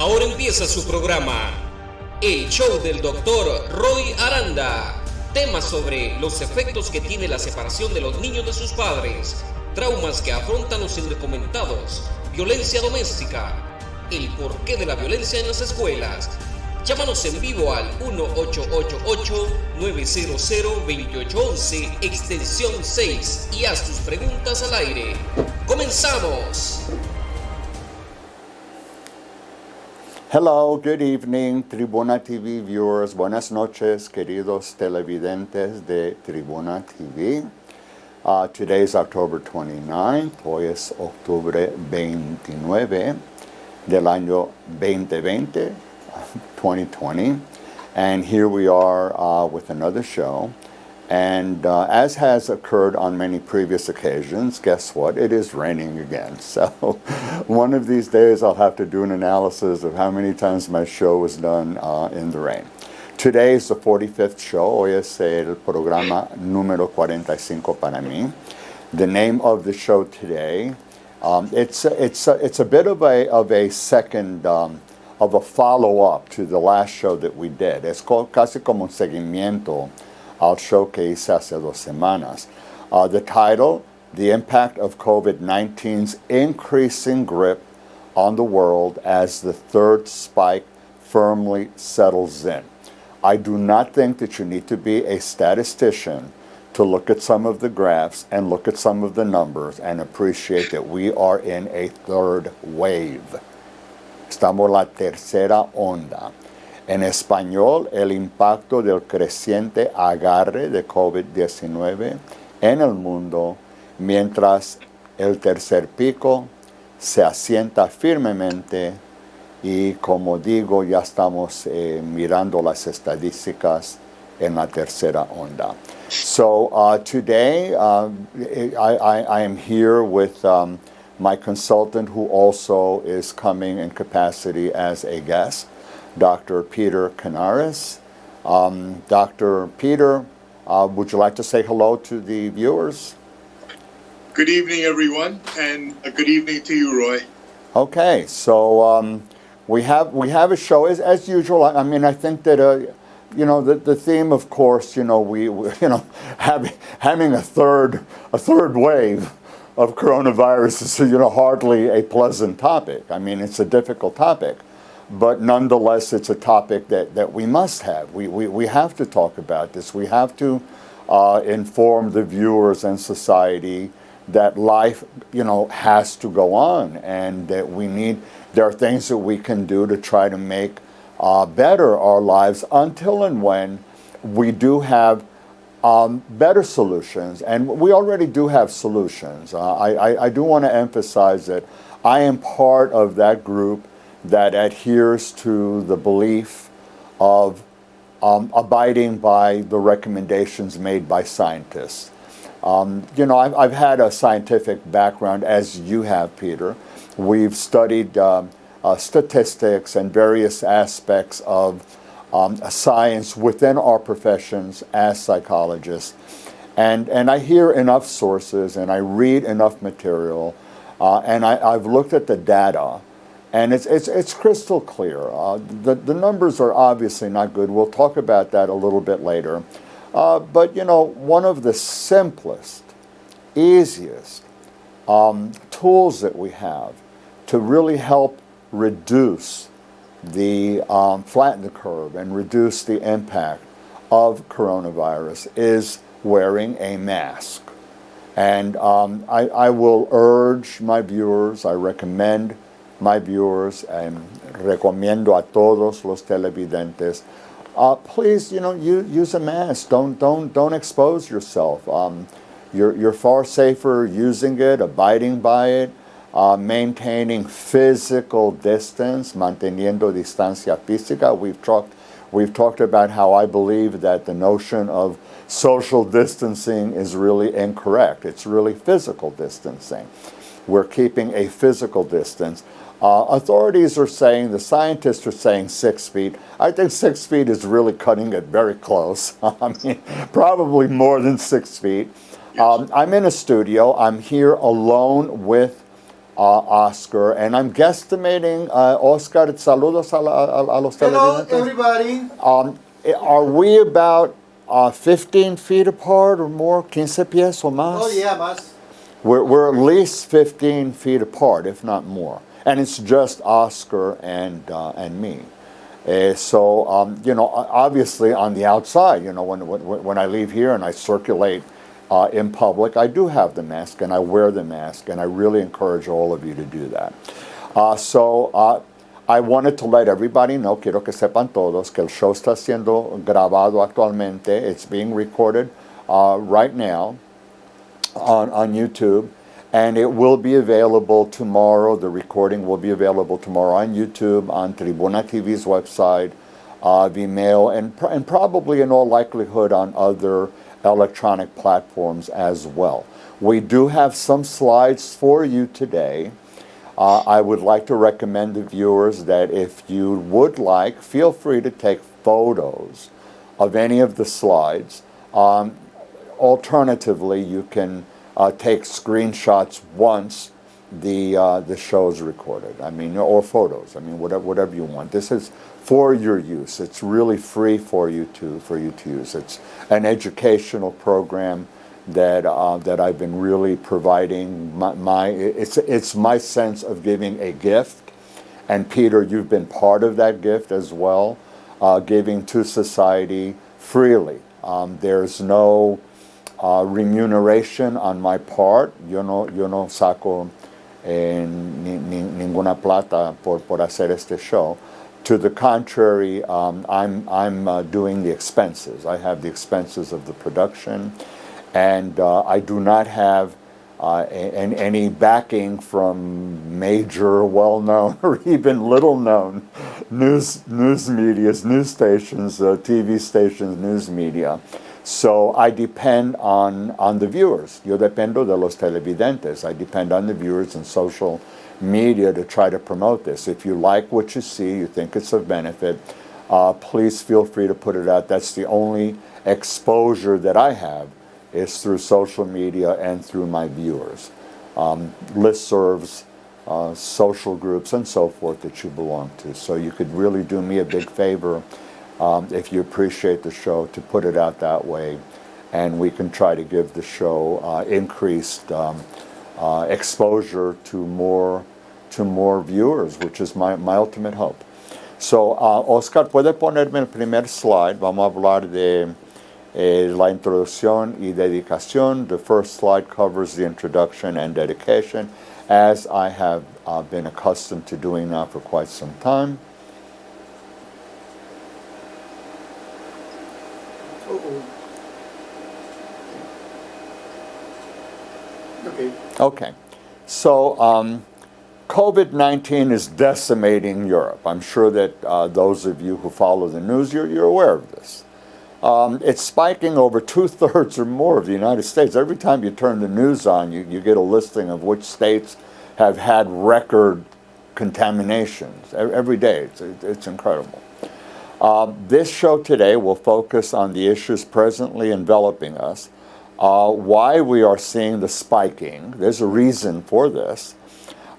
Ahora empieza su programa, el show del doctor Roy Aranda. Temas sobre los efectos que tiene la separación de los niños de sus padres, traumas que afrontan los indocumentados, violencia doméstica, el porqué de la violencia en las escuelas. Llámanos en vivo al 1-888-900-2811, extensión 6 y haz tus preguntas al aire. ¡Comenzamos! Hello, good evening, Tribuna TV viewers. Buenas noches, queridos televidentes de Tribuna TV. Today is October 29th. Hoy es octubre 29 del año 2020, 2020. And here we are with another show. And as has occurred on many previous occasions, guess what? It is raining again. So one of these days I'll have to do an analysis of how many times my show was done in the rain. Today is the 45th show. Hoy es el programa número 45 para mí. The name of the show today, it's a bit of a second, of a follow-up to the last show that we did. Es casi como un seguimiento al show que hice hace 2 semanas. The title, The Impact of COVID-19's Increasing Grip on the World as the Third Spike Firmly Settles In. I do not think that you need to be a statistician to look at some of the graphs and look at some of the numbers and appreciate that we are in a third wave. Estamos en la tercera onda. En español, el impacto del creciente agarre de COVID-19 en el mundo, mientras el tercer pico se asienta firmemente y, como digo, ya estamos mirando las estadísticas en la tercera onda. So today I am here with my consultant, who also is coming in capacity as a guest, Dr. Peter Kanaris. Dr. Peter, would you like to say hello to the viewers? Good evening, everyone, and a good evening to you, Roy. Okay, so we have a show as usual. I mean, I think that the theme, of course, we having a third wave of coronavirus is hardly a pleasant topic. I mean, it's a difficult topic. But nonetheless, it's a topic that we must have. We have to talk about this. We have to inform the viewers and society that life, has to go on, and that there are things that we can do to try to make better our lives until and when we do have better solutions. And we already do have solutions. I do want to emphasize that I am part of that group that adheres to the belief of abiding by the recommendations made by scientists. I've had a scientific background, as you have, Peter. We've studied statistics and various aspects of science within our professions as psychologists. And I hear enough sources and I read enough material, and I've looked at the data. And it's crystal clear. The numbers are obviously not good. We'll talk about that a little bit later. But one of the simplest, easiest tools that we have to really help reduce flatten the curve and reduce the impact of coronavirus is wearing a mask. And I will urge my viewers, I recommend my viewers, and recomiendo a todos los televidentes, please, use a mask. Don't expose yourself. You're far safer using it, abiding by it, maintaining physical distance, manteniendo distancia física. We've talked about how I believe that the notion of social distancing is really incorrect. It's really physical distancing. We're keeping a physical distance. Authorities are saying, the scientists are saying 6 feet. I think 6 feet is really cutting it very close. I mean, probably more than 6 feet. I'm in a studio. I'm here alone with Oscar, and I'm guesstimating, Oscar, saludos a los Hello, televidentes. everybody. Are we about 15 feet apart or more? 15 pies o más? Oh, yeah, más. We're at least 15 feet apart, if not more. And it's just Oscar and me. So, you know, obviously on the outside, you know, when I leave here and I circulate in public, I do have the mask and I wear the mask, and I really encourage all of you to do that. I wanted to let everybody know, quiero que sepan todos, que el show está siendo grabado actualmente. It's being recorded right now on YouTube, and it will be available tomorrow. The recording will be available tomorrow on YouTube, on Tribuna TV's website, Vimeo, and probably in all likelihood on other electronic platforms as well. We do have some slides for you today. I would like to recommend to viewers that if you would like, feel free to take photos of any of the slides. Alternatively, you can take screenshots once the show is recorded. I mean, or photos. I mean, whatever you want. This is for your use. It's really free for you to use. It's an educational program that I've been really providing. It's my sense of giving a gift, and Peter, you've been part of that gift as well, giving to society freely. There's no remuneration on my part. Yo no saco ninguna plata por hacer este show. To the contrary, I'm doing the expenses. I have the expenses of the production, and I do not have any backing from major, well-known, or even little-known news medias, news stations, TV stations, news media. So I depend on the viewers. Yo dependo de los televidentes. I depend on the viewers and social media to try to promote this. If you like what you see, you think it's of benefit, please feel free to put it out. That's the only exposure that I have, is through social media and through my viewers. Listservs, social groups, and so forth that you belong to. So you could really do me a big favor if you appreciate the show, to put it out that way, and we can try to give the show increased exposure to more viewers, which is my ultimate hope. So, Oscar, ¿puede ponerme el primer slide? Vamos a hablar de la introducción y dedicación. The first slide covers the introduction and dedication, as I have been accustomed to doing now for quite some time. Okay, so COVID-19 is decimating Europe. I'm sure that those of you who follow the news, you're aware of this. It's spiking over 2/3 or more of the United States. Every time you turn the news on, you get a listing of which states have had record contaminations every day. It's incredible. This show today will focus on the issues presently enveloping us, why we are seeing the spiking. There's a reason for this.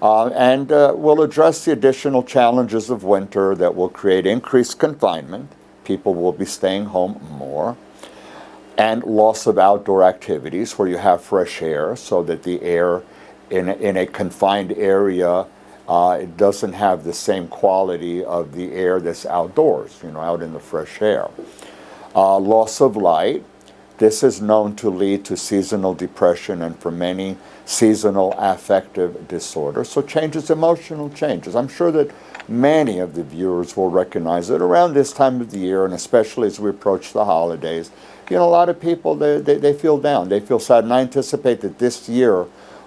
And we'll address the additional challenges of winter that will create increased confinement. People will be staying home more. And loss of outdoor activities where you have fresh air, so that the air in a confined area, it doesn't have the same quality of the air that's outdoors, out in the fresh air. Loss of light. This is known to lead to seasonal depression and for many seasonal affective disorders. So changes, emotional changes. I'm sure that many of the viewers will recognize that around this time of the year, and especially as we approach the holidays, a lot of people, they feel down, they feel sad, and I anticipate that this year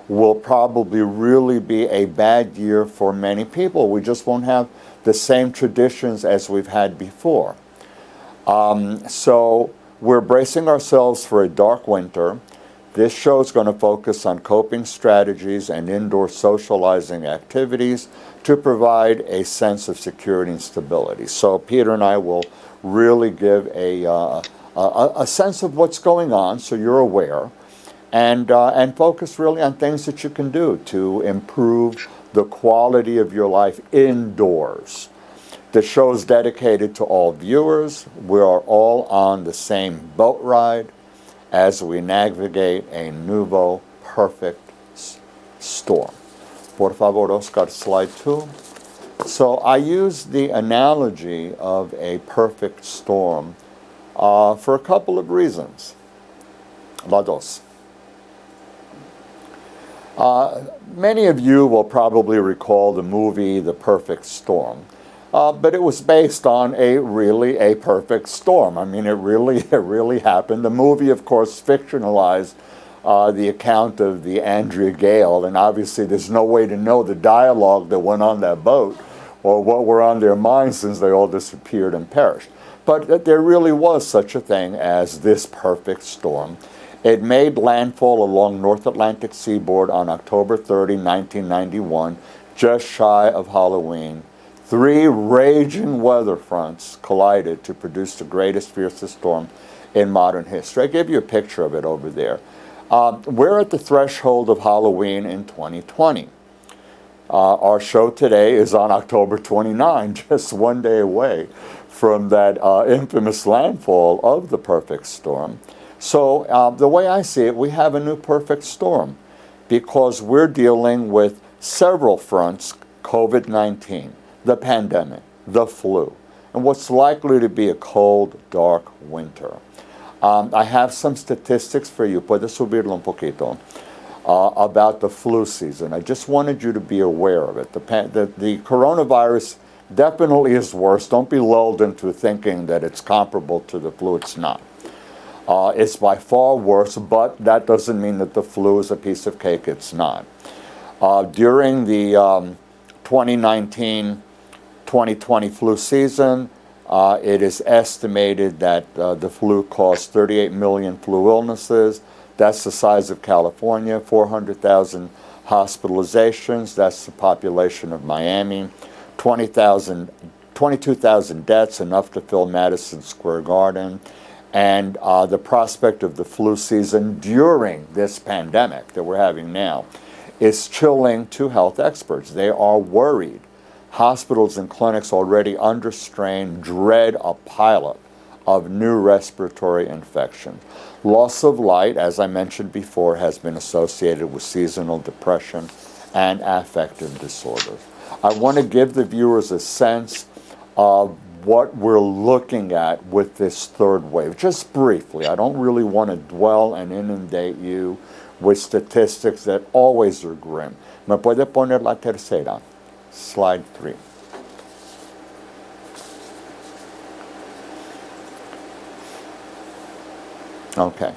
will probably really be a bad year for many people. We just won't have the same traditions as we've had before. So we're bracing ourselves for a dark winter. This show is going to focus on coping strategies and indoor socializing activities to provide a sense of security and stability. So Peter and I will really give a sense of what's going on, so you're aware. and focus really on things that you can do to improve the quality of your life indoors. The show is dedicated to all viewers. We are all on the same boat ride as we navigate a nouveau perfect storm. Por favor, Oscar, slide 2. So I use the analogy of a perfect storm for a couple of reasons. La dos. Many of you will probably recall the movie The Perfect Storm. But it was based on a perfect storm. I mean, it really happened. The movie, of course, fictionalized the account of the Andrea Gale, and obviously there's no way to know the dialogue that went on that boat or what were on their minds since they all disappeared and perished. But there really was such a thing as this perfect storm. It made landfall along North Atlantic seaboard on October 30, 1991, just shy of Halloween. 3 raging weather fronts collided to produce the greatest, fiercest storm in modern history. I gave you a picture of it over there. We're at the threshold of Halloween in 2020. Our show today is on October 29, just one day away from that infamous landfall of the perfect storm. So the way I see it, we have a new perfect storm because we're dealing with several fronts, COVID-19, the pandemic, the flu, and what's likely to be a cold, dark winter. I have some statistics for you, puedes subirlo un poquito, about the flu season. I just wanted you to be aware of it. The coronavirus definitely is worse. Don't be lulled into thinking that it's comparable to the flu. It's not. It's by far worse, but that doesn't mean that the flu is a piece of cake. It's not. During the 2019-2020 flu season, it is estimated that the flu caused 38 million flu illnesses. That's the size of California, 400,000 hospitalizations. That's the population of Miami, 22,000 deaths, enough to fill Madison Square Garden. And the prospect of the flu season during this pandemic that we're having now is chilling to health experts. They are worried. Hospitals and clinics already under strain dread a pileup of new respiratory infections. Loss of light, as I mentioned before, has been associated with seasonal depression and affective disorders. I want to give the viewers a sense of what we're looking at with this third wave, just briefly. I don't really want to dwell and inundate you with statistics that always are grim. ¿Me puede poner la tercera? Slide 3. Okay.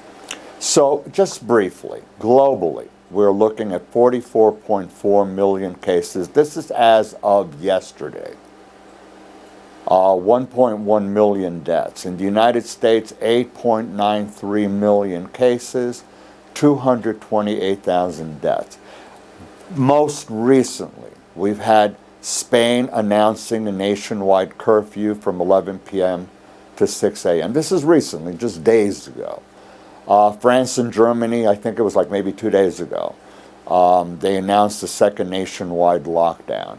So just briefly, globally, we're looking at 44.4 million cases. This is as of yesterday. 1.1 million deaths. In the United States, 8.93 million cases, 228,000 deaths. Most recently, we've had Spain announcing a nationwide curfew from 11 p.m. to 6 a.m. This is recently, just days ago. France and Germany, I think it was like maybe 2 days ago, they announced a second nationwide lockdown.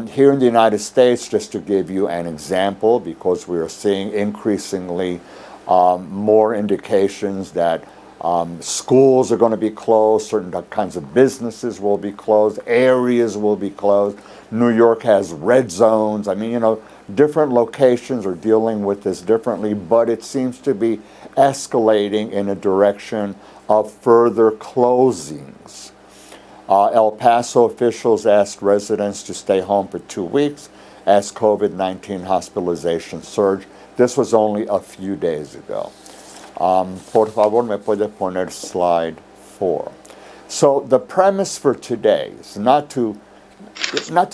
Here in the United States, just to give you an example, because we are seeing increasingly more indications that schools are going to be closed, certain kinds of businesses will be closed, areas will be closed. New York has red zones. I mean, different locations are dealing with this differently, but it seems to be escalating in a direction of further closings. El Paso officials asked residents to stay home for 2 weeks as COVID-19 hospitalization surged. This was only a few days ago. Por favor, me puede poner slide 4. So the premise for today is not to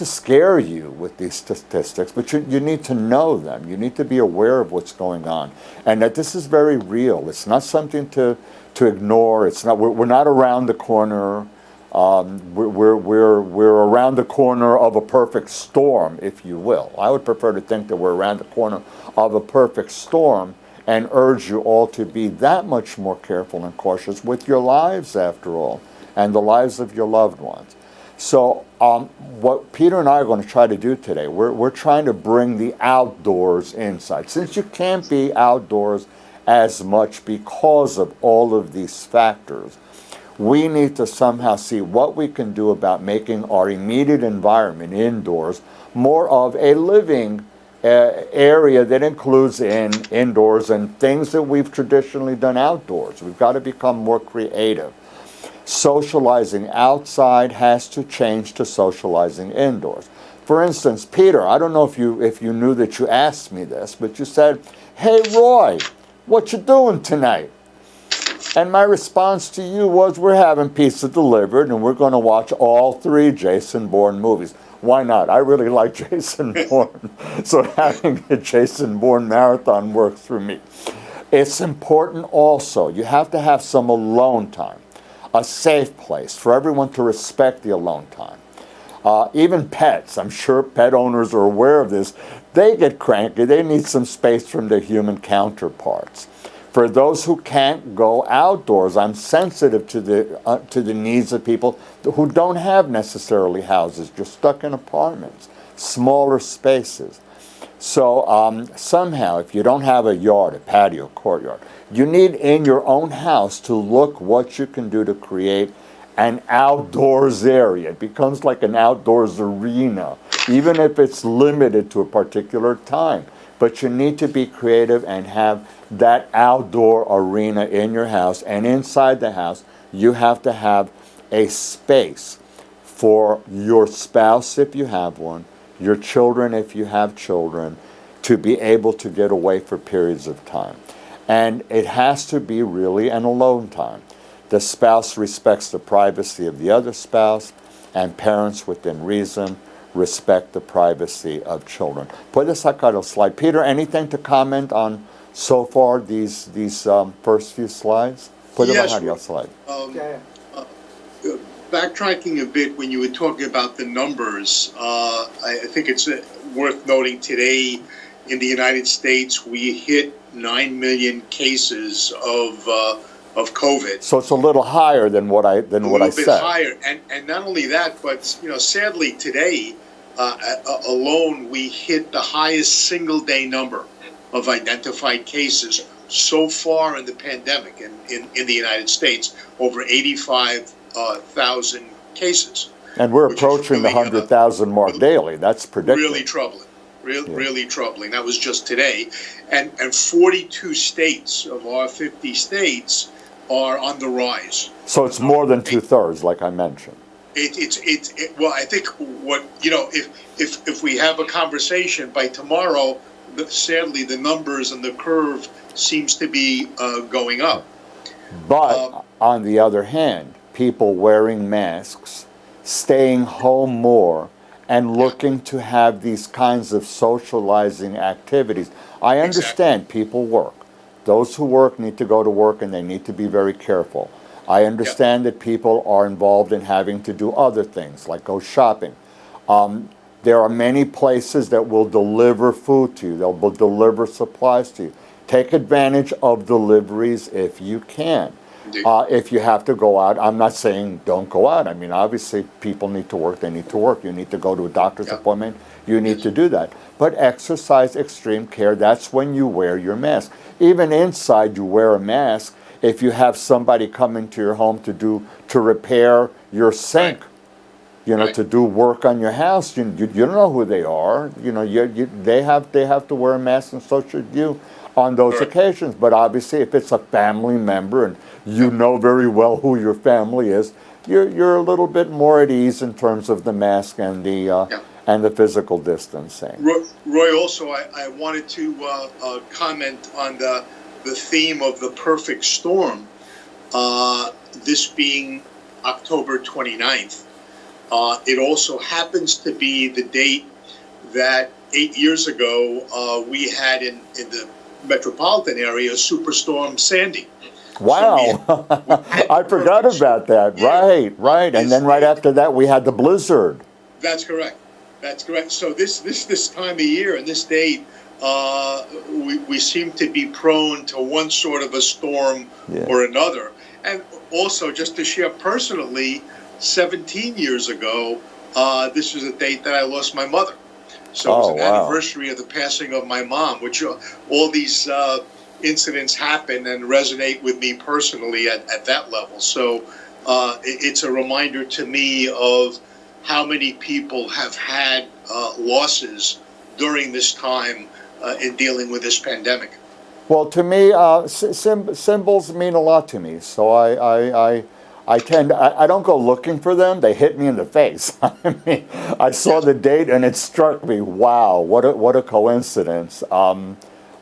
scare you with these statistics, but you need to know them. You need to be aware of what's going on, and that this is very real. It's not something to ignore. It's not. We're not around the corner. We're around the corner of a perfect storm, if you will. I would prefer to think that we're around the corner of a perfect storm and urge you all to be that much more careful and cautious with your lives, after all, and the lives of your loved ones. So what Peter and I are going to try to do today, we're trying to bring the outdoors inside. Since you can't be outdoors as much because of all of these factors, we need to somehow see what we can do about making our immediate environment indoors more of a living area that includes indoors and things that we've traditionally done outdoors. We've got to become more creative. Socializing outside has to change to socializing indoors. For instance, Peter, I don't know if you knew that you asked me this, but you said, "Hey Roy, what you doing tonight?" And my response to you was, we're having pizza delivered and we're going to watch all 3 Jason Bourne movies. Why not? I really like Jason Bourne. So having a Jason Bourne marathon works for me. It's important also, you have to have some alone time, a safe place for everyone to respect the alone time. Even pets, I'm sure pet owners are aware of this, they get cranky, they need some space from their human counterparts. For those who can't go outdoors, I'm sensitive to the needs of people who don't have necessarily houses, just stuck in apartments, smaller spaces. So somehow, if you don't have a yard, a patio, courtyard, you need in your own house to look what you can do to create an outdoors area. It becomes like an outdoors arena, even if it's limited to a particular time. But you need to be creative and have that outdoor arena in your house. And inside the house, you have to have a space for your spouse, if you have one, your children, if you have children, to be able to get away for periods of time. And it has to be really an alone time. The spouse respects the privacy of the other spouse, and parents within reason respect the privacy of children. Puedes sacar el slide. Peter, anything to comment on so far these first few slides? Puedes bajar el slide. Backtracking a bit, when you were talking about the numbers, I think it's worth noting today in the United States we hit 9 million cases of COVID. So it's a little higher than what I said. A little bit higher, and not only that, but sadly today alone we hit the highest single day number of identified cases so far in the pandemic in the United States, over 85,000 cases. And we're approaching the 100,000 mark daily. That's predictable. Really troubling. Really troubling. That was just today. And 42 states of our 50 states are on the rise. So it's more than 2/3, like I mentioned. Well, I think if we have a conversation by tomorrow, sadly the numbers and the curve seems to be going up. But on the other hand, people wearing masks, staying home more, and looking to have these kinds of socializing activities. I understand people work. Those who work need to go to work and they need to be very careful. I understand that people are involved in having to do other things, like go shopping. There are many places that will deliver food to you. They'll deliver supplies to you. Take advantage of deliveries if you can. If you have to go out, I'm not saying don't go out. I mean, obviously, people need to work. They need to work. You need to go to a doctor's appointment. You need to do that. But exercise extreme care. That's when you wear your mask. Even inside, you wear a mask. If you have somebody come into your home to repair your sink, to do work on your house, you don't know who they are. They have to wear a mask, and so should you on those occasions. But obviously, if it's a family member and you know very well who your family is, you're a little bit more at ease in terms of the mask and the physical distancing. Roy, also, I wanted to comment on the theme of the perfect storm, this being October 29th. It also happens to be the date that 8 years ago we had in the metropolitan area Superstorm Sandy. Wow, so I forgot about that. Yeah. Right. And then right after that we had the blizzard. That's correct. So this time of year and this date, we seem to be prone to one sort of a storm or another. And also, just to share personally, 17 years ago, this was a date that I lost my mother. So it was an anniversary of the passing of my mom, which all these incidents happen and resonate with me personally at that level. So it's a reminder to me of how many people have had losses during this time in dealing with this pandemic. Well, to me, symbols mean a lot to me. So I don't go looking for them. They hit me in the face. I mean, I saw the date and it struck me. Wow, what a coincidence.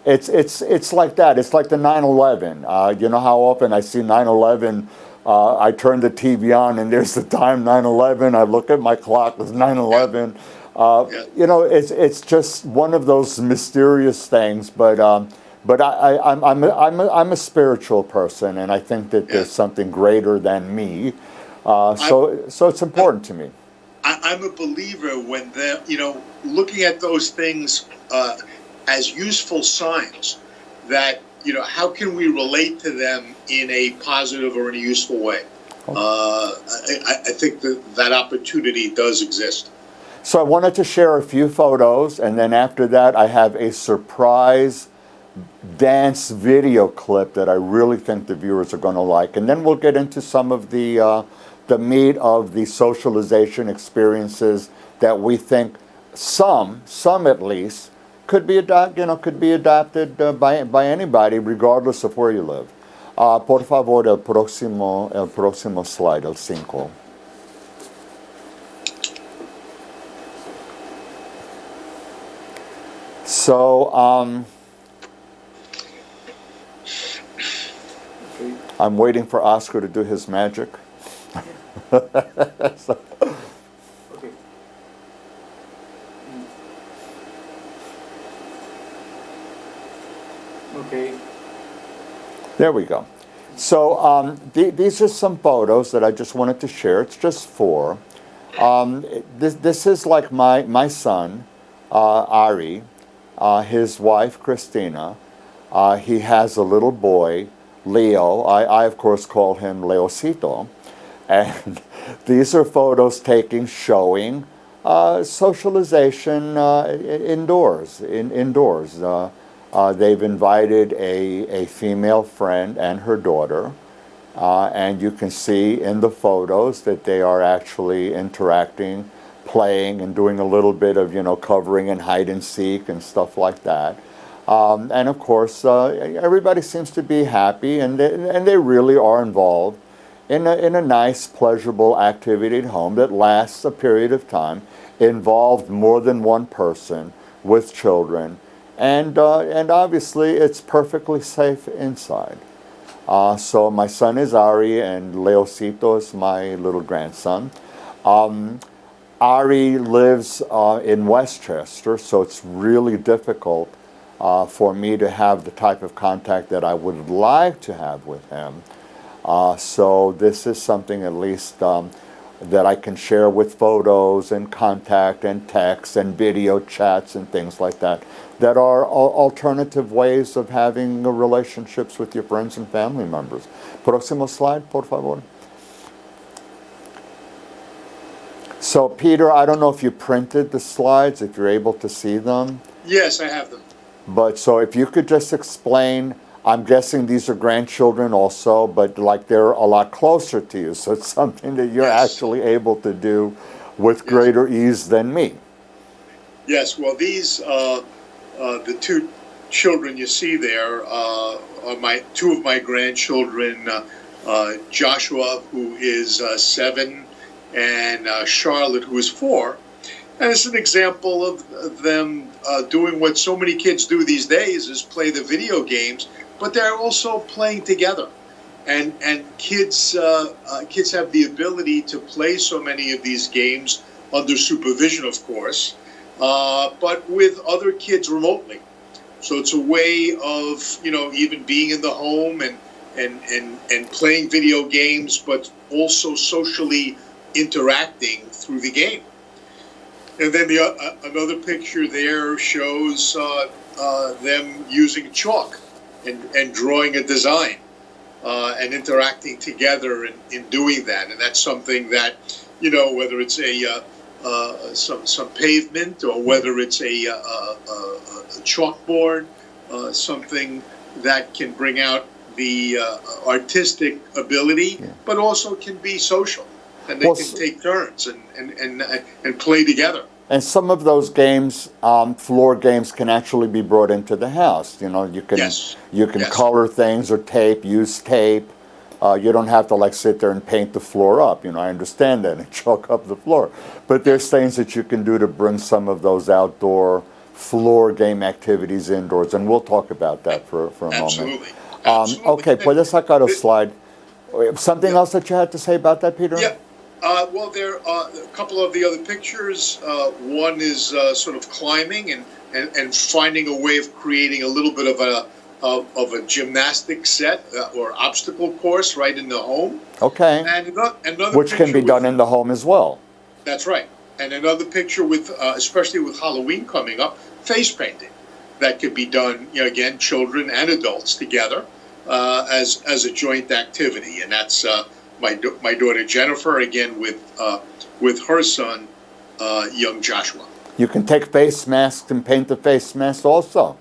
It's like that. It's like the 9/11. You know how often I see 9/11. I turn the TV on and there's the time 9/11. I look at my clock. It's 9/11. You know, it's just one of those mysterious things. But I'm a spiritual person, and I think that there's something greater than me. So it's important to me. I'm a believer when they're, looking at those things as useful signs that, how can we relate to them in a positive or in a useful way? I think that opportunity does exist. So I wanted to share a few photos, and then after that I have a surprise dance video clip that I really think the viewers are going to like. And then we'll get into some of the meat of the socialization experiences that we think some at least could be adapted by anybody regardless of where you live. Por favor, el próximo slide, el 5. So I'm waiting for Oscar to do his magic. So. Okay. There we go. So these are some photos that I just wanted to share. It's just 4. This is like my son, Ari, his wife, Christina. He has a little boy, Leo. I of course call him Leocito. And these are photos showing socialization indoors. They've invited a female friend and her daughter, and you can see in the photos that they are actually interacting, playing, and doing a little bit of covering and hide and seek and stuff like that. And of course, everybody seems to be happy, and they really are involved in a nice, pleasurable activity at home that lasts a period of time, involved more than one person with children. And obviously, it's perfectly safe inside. So my son is Ari, and Leocito is my little grandson. Ari lives in Westchester, so it's really difficult for me to have the type of contact that I would like to have with him. So this is something at least that I can share with photos and contact and text and video chats and things like that are alternative ways of having relationships with your friends and family members. Próximo slide, por favor. So Peter, I don't know if you printed the slides, if you're able to see them. Yes, I have them. But so if you could just explain, I'm guessing these are grandchildren also, but like they're a lot closer to you, so it's something that you're actually able to do with greater ease than me. Yes, well, these, the 2 children you see there are 2 of my grandchildren, Joshua, who is 7, and Charlotte, who is 4. And it's an example of them doing what so many kids do these days, is play the video games, but they're also playing together. And kids have the ability to play so many of these games under supervision, of course, but with other kids remotely. So it's a way of, even being in the home and playing video games, but also socially interacting through the game. And then another picture there shows them using chalk and drawing a design and interacting together in doing that. And that's something that, whether it's some pavement or whether it's a chalkboard, something that can bring out the artistic ability, but also can be social, and they can take turns and play together. And some of those games, floor games, can actually be brought into the house. You can color things or use tape. You don't have to sit there and paint the floor up. I understand that, and chalk up the floor. But there's things that you can do to bring some of those outdoor floor game activities indoors, and we'll talk about that for a moment. Absolutely. Okay, puedes sacar a slide. Something else that you had to say about that, Peter? Yeah. Well, there are a couple of the other pictures. One is sort of climbing and finding a way of creating a little bit of a gymnastic set or obstacle course right in the home. Okay. And another which can be done in the home as well. That's right. And another picture with, especially with Halloween coming up, face painting. That could be done, again, children and adults together as a joint activity. And that's my daughter Jennifer, again, with her son, young Joshua. You can take face masks and paint the face mask also.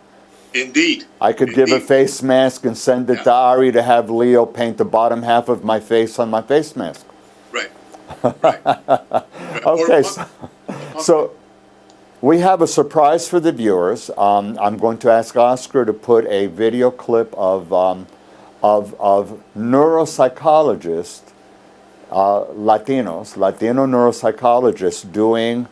Indeed. I could give a face mask and send it to Ari to have Leo paint the bottom half of my face on my face mask. Right. Okay, so we have a surprise for the viewers. I'm going to ask Oscar to put a video clip of neuropsychologists, Latino neuropsychologists doing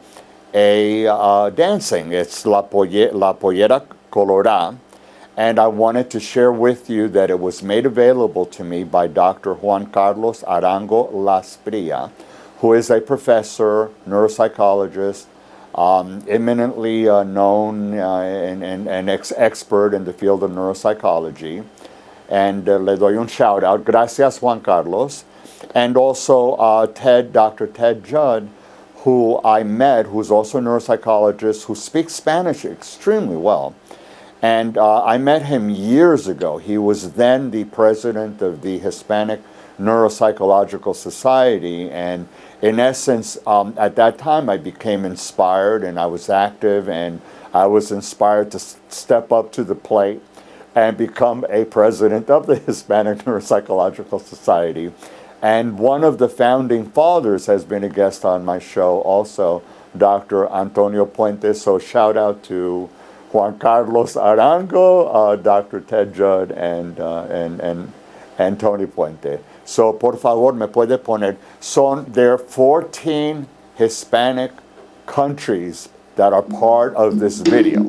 a dancing. It's La Pollera Colorada. And I wanted to share with you that it was made available to me by Dr. Juan Carlos Arango Lasprilla, who is a professor, neuropsychologist, eminently known and expert in the field of neuropsychology. And le doy un shout out. Gracias, Juan Carlos. And also Dr. Ted Judd, who I met, who's also a neuropsychologist, who speaks Spanish extremely well. And I met him years ago. He was then the president of the Hispanic Neuropsychological Society. And in essence, at that time, I became inspired, and I was active, and I was inspired to step up to the plate and become a president of the Hispanic Neuropsychological Society. And one of the founding fathers has been a guest on my show also, Dr. Antonio Puente. So shout out to Juan Carlos Arango, Dr. Ted Judd, and Tony Puente. So, por favor, me puede poner. There are 14 Hispanic countries that are part of this video.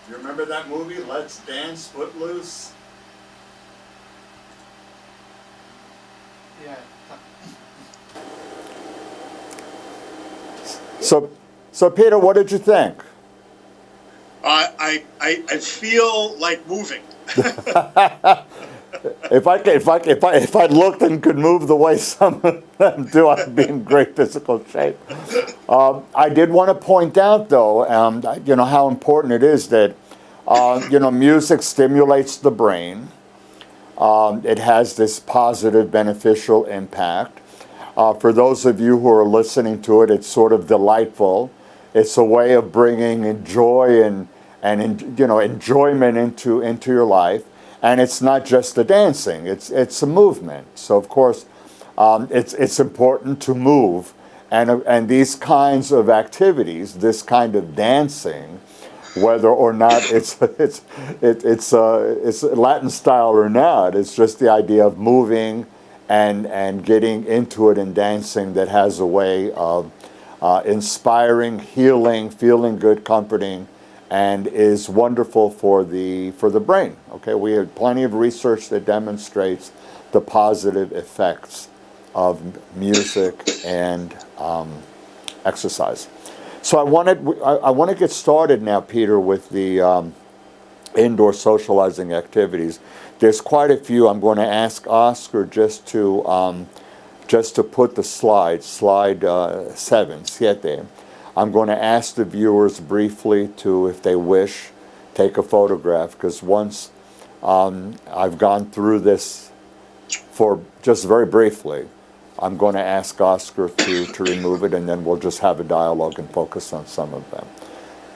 You remember that movie, Let's Dance, Footloose? Yeah. So Peter, what did you think? I feel like moving. If I looked and could move the way some of them do, I'd be in great physical shape. I did want to point out, though, how important it is that music stimulates the brain. It has this positive, beneficial impact. For those of you who are listening to it, it's sort of delightful. It's a way of bringing joy and enjoyment into your life. And it's not just the dancing; it's a movement. So of course, it's important to move, and these kinds of activities, this kind of dancing, whether or not it's Latin style or not, it's just the idea of moving and getting into it and dancing that has a way of inspiring, healing, feeling good, comforting, and is wonderful for the brain. Okay, we have plenty of research that demonstrates the positive effects of music and exercise. So I want to get started now, Peter, with the indoor socializing activities. There's quite a few. I'm going to ask Oscar just to put the slide 7. I'm going to ask the viewers briefly to, if they wish, take a photograph, because once I've gone through this for just very briefly, I'm going to ask Oscar to remove it, and then we'll just have a dialogue and focus on some of them.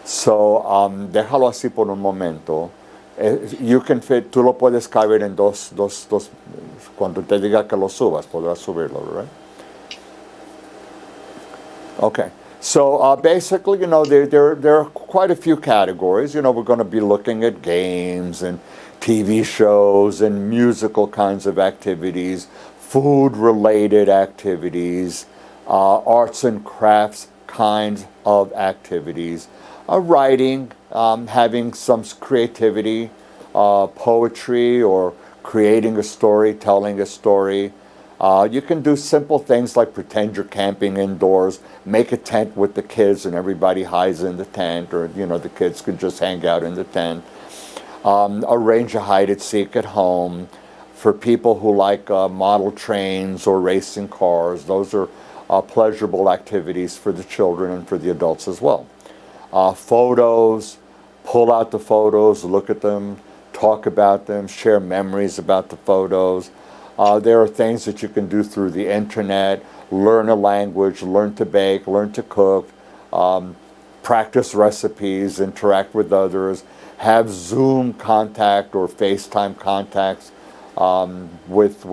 So, déjalo así por un momento. You can fit, tú lo puedes caber en dos, cuando te diga que lo subas, podrás subirlo, right? Okay. So basically, there are quite a few categories. We're going to be looking at games and TV shows and musical kinds of activities, food-related activities, arts and crafts kinds of activities, writing, having some creativity, poetry, or creating a story, telling a story. You can do simple things like pretend you're camping indoors, make a tent with the kids and everybody hides in the tent, or the kids could just hang out in the tent. Arrange a hide and seek at home. For people who like model trains or racing cars, those are pleasurable activities for the children and for the adults as well. Photos, pull out the photos, look at them, talk about them, share memories about the photos. There are things that you can do through the internet, learn a language, learn to bake, learn to cook, practice recipes, interact with others, have Zoom contact or FaceTime contacts with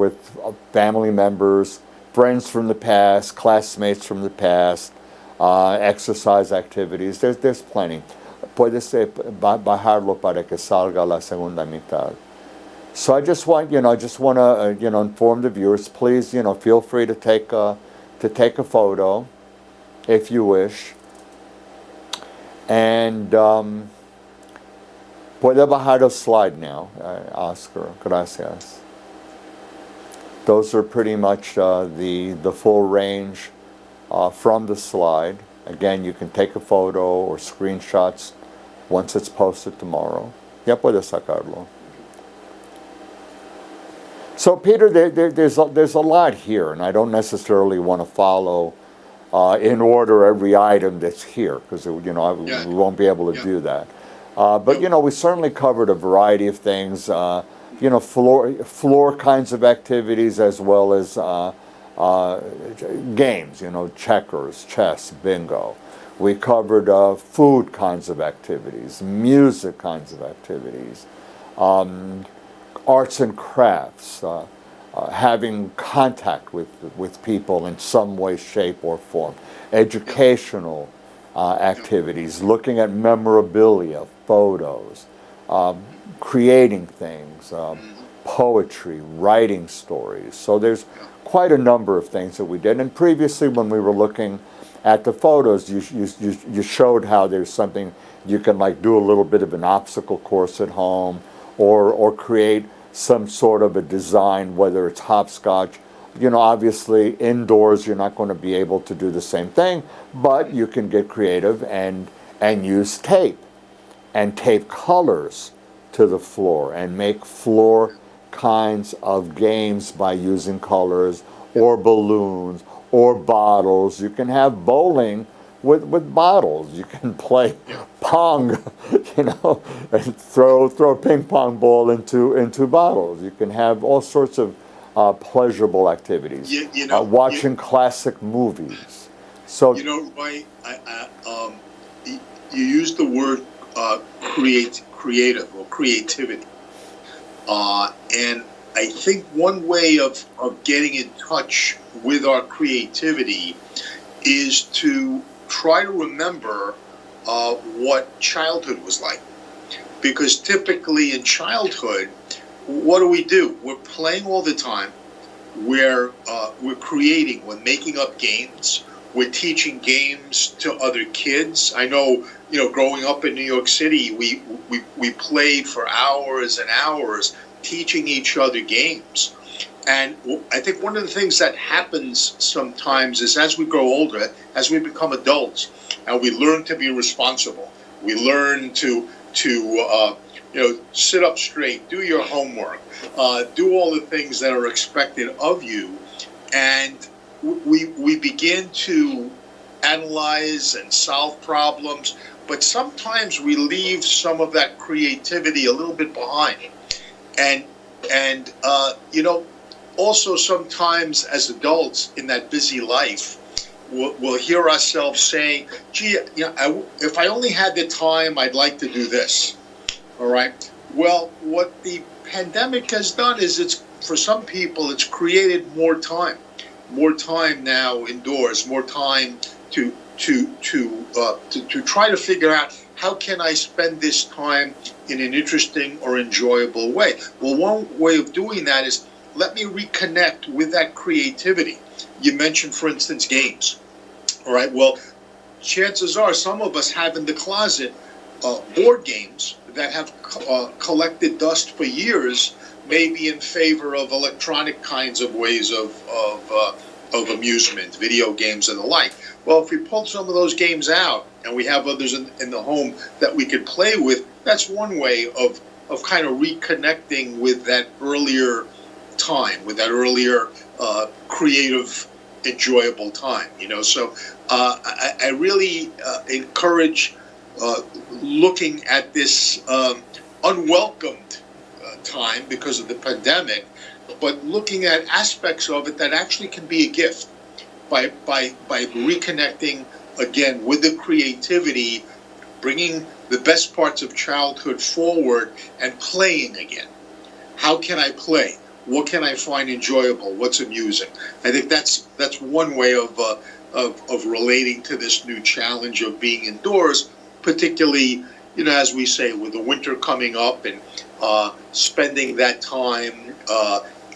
family members, friends from the past, classmates from the past, exercise activities. There's plenty. Puedes bajarlo para que salga la segunda mitad. So I just want to inform the viewers. Please, feel free to take a photo, if you wish. And puede bajar el slide now, Oscar. Gracias. Those are pretty much the full range from the slide. Again, you can take a photo or screenshots once it's posted tomorrow. Ya puedes sacarlo. So Peter, there's a lot here, and I don't necessarily want to follow in order every item that's here, because we won't be able to do that. But we certainly covered a variety of things. Floor kinds of activities, as well as games. Checkers, chess, bingo. We covered food kinds of activities, music kinds of activities. Arts and crafts, having contact with people in some way, shape, or form. Educational activities, looking at memorabilia, photos, creating things, poetry, writing stories. So there's quite a number of things that we did. And previously, when we were looking at the photos, you showed how there's something You can like do a little bit of an obstacle course at home, or create some sort of a design, whether it's hopscotch. You know, obviously indoors you're not going to be able to do the same thing, but you can get creative and use tape and tape colors to the floor and make floor kinds of games by using colors or balloons or bottles. You can have bowling with bottles. You can play pong, you know, and throw a ping pong ball into bottles. You can have all sorts of pleasurable activities. Watching classic movies. So you know, Roy, you used the word creative or creativity, and I think one way of getting in touch with our creativity is to try to remember what childhood was like. Because typically in childhood, what do? We're playing all the time. We're creating. We're making up games. We're teaching games to other kids. I know, you know, growing up in New York City, we played for hours and hours teaching each other games. And I think one of the things that happens sometimes is as we grow older, as we become adults, and we learn to be responsible, we learn to you know, sit up straight, do your homework, do all the things that are expected of you, and we begin to analyze and solve problems, but sometimes we leave some of that creativity a little bit behind. And you know, also sometimes as adults in that busy life, we'll hear ourselves saying, gee, you know, if I only had the time, I'd like to do this. All right. Well, what the pandemic has done is for some people, it's created more time now indoors, more time to try to figure out how can I spend this time in an interesting or enjoyable way. Well, one way of doing that is let me reconnect with that creativity. You mentioned, for instance, games. All right. Well, chances are some of us have in the closet board games that have collected dust for years, maybe in favor of electronic kinds of ways of amusement, video games and the like. Well, if we pull some of those games out and we have others in the home that we could play with, that's one way of kind of reconnecting with that earlier time, with that earlier creative, enjoyable time. You know, so I really encourage looking at this unwelcomed time because of the pandemic, but looking at aspects of it that actually can be a gift by reconnecting again with the creativity, bringing the best parts of childhood forward and playing again. How can I play? What can I find enjoyable? What's amusing? I think that's one way of relating to this new challenge of being indoors, particularly, you know, as we say, with the winter coming up and spending that time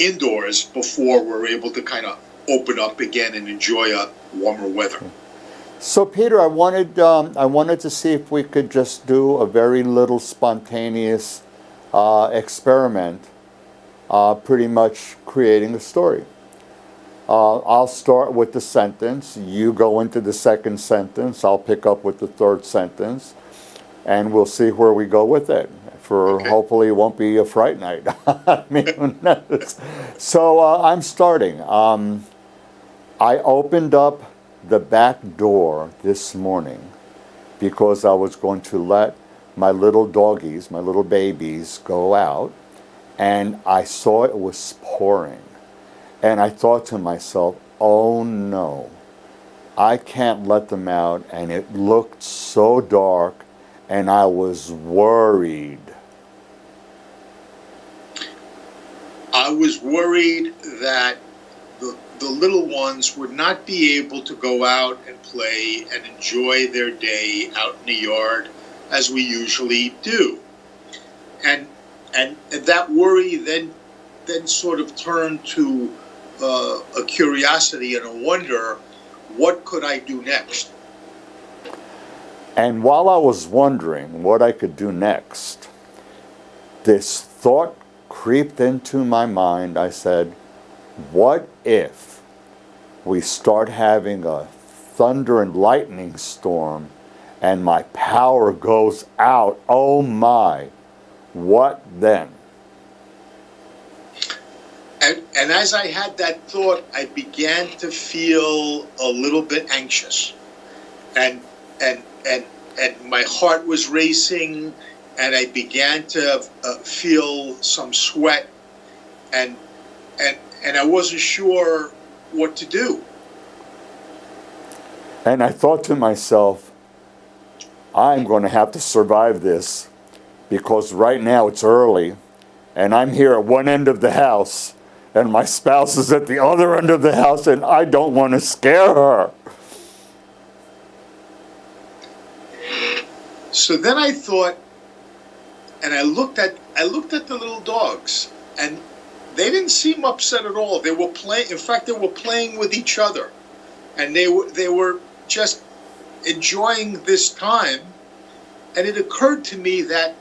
indoors before we're able to kind of open up again and enjoy warmer weather. So, Peter, I wanted to see if we could just do a very little spontaneous experiment, pretty much creating a story. I'll start with the sentence. You go into the second sentence. I'll pick up with the third sentence, and we'll see where we go with it. Okay. Hopefully, it won't be a fright night. I mean, so I'm starting. I opened up the back door this morning because I was going to let my little doggies, my little babies, go out, and I saw it was pouring. And I thought to myself, oh no, I can't let them out. And it looked so dark, and I was worried. I was worried that the little ones would not be able to go out and play and enjoy their day out in the yard as we usually do. And that worry then sort of turned to a curiosity and a wonder, what could I do next? And while I was wondering what I could do next, this thought creeped into my mind. I said, what if we start having a thunder and lightning storm and my power goes out? Oh my, what then? And as I had that thought, I began to feel a little bit anxious, and my heart was racing, and I began to feel some sweat, and I wasn't sure what to do. And I thought to myself, I'm going to have to survive this, because right now it's early, and I'm here at one end of the house, and my spouse is at the other end of the house, and I don't want to scare her. So then I thought, and I looked at the little dogs, and they didn't seem upset at all. They were playing. In fact, they were playing with each other, and they were just enjoying this time. And it occurred to me that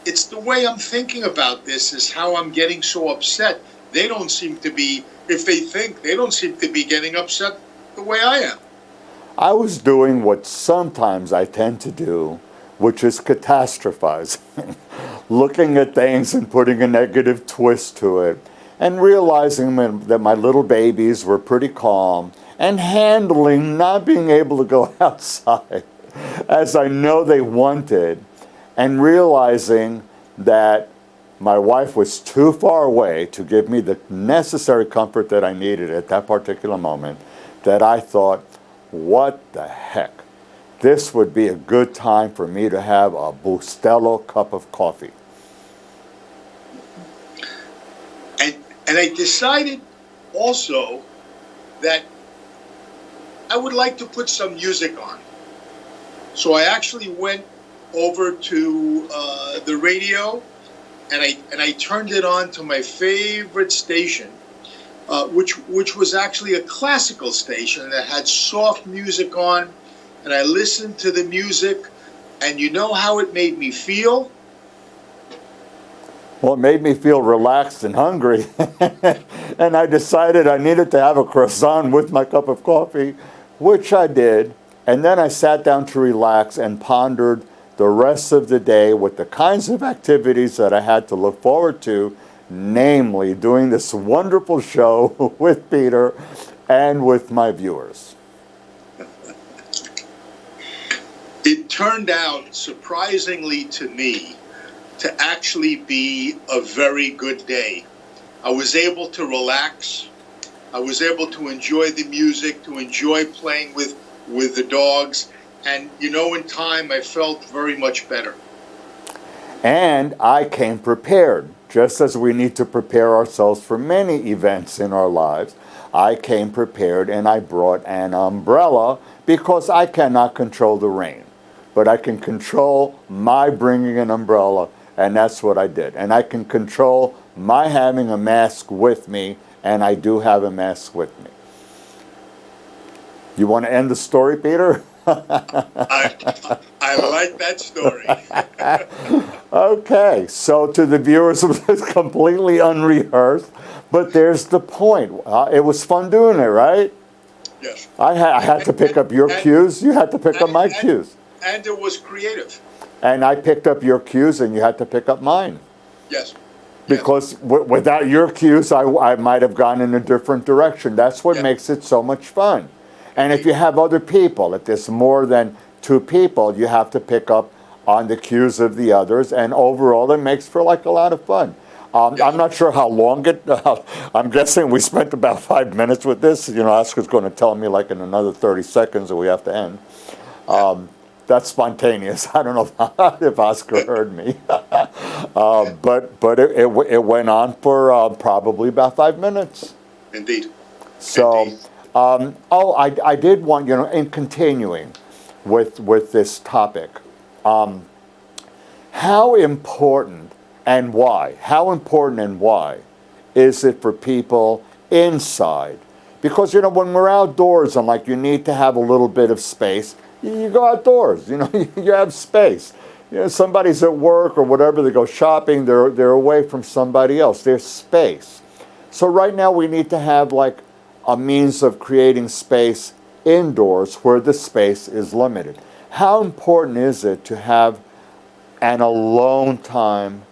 it's the way I'm thinking about this is how I'm getting so upset. They don't seem to be, if they think, they don't seem to be getting upset the way I am. I was doing what sometimes I tend to do, which is catastrophizing, looking at things and putting a negative twist to it, and realizing that my little babies were pretty calm and handling not being able to go outside as I know they wanted, and realizing that my wife was too far away to give me the necessary comfort that I needed at that particular moment, that I thought, what the heck? This would be a good time for me to have a Bustelo cup of coffee. And I decided also that I would like to put some music on. So I actually went over to the radio, and I turned it on to my favorite station, which was actually a classical station that had soft music on, and I listened to the music, and you know how it made me feel? Well, it made me feel relaxed and hungry, and I decided I needed to have a croissant with my cup of coffee, which I did, and then I sat down to relax and pondered the rest of the day with the kinds of activities that I had to look forward to, namely doing this wonderful show with Peter and with my viewers. It turned out, surprisingly to me, to actually be a very good day. I was able to relax. I was able to enjoy the music, to enjoy playing with the dogs. And, in time, I felt very much better. And I came prepared, just as we need to prepare ourselves for many events in our lives. I came prepared, and I brought an umbrella because I cannot control the rain. But I can control my bringing an umbrella, and that's what I did. And I can control my having a mask with me, and I do have a mask with me. You want to end the story, Peter? I like that story. Okay, so to the viewers, it was completely unrehearsed, but there's the point. It was fun doing it, right? Yes. I had to pick up your cues. You had to pick up my cues. And it was creative. And I picked up your cues, and you had to pick up mine. Yes. Because without your cues, I might have gone in a different direction. That's what makes it so much fun. And if you have other people, if there's more than two people, you have to pick up on the cues of the others. And overall, it makes for like a lot of fun. I'm not sure how long I'm guessing we spent about 5 minutes with this. Oscar's going to tell me like in another 30 seconds that we have to end. That's spontaneous. I don't know if Oscar heard me. But it went on for probably about 5 minutes. Indeed. So, Indeed. I did want, in continuing with this topic, how important and why is it for people inside? Because, when we're outdoors and you need to have a little bit of space, You go outdoors. You know, you have space. You know, somebody's at work or whatever. They go shopping. They're away from somebody else. There's space. So right now we need to have like a means of creating space indoors where the space is limited. How important is it to have an alone time,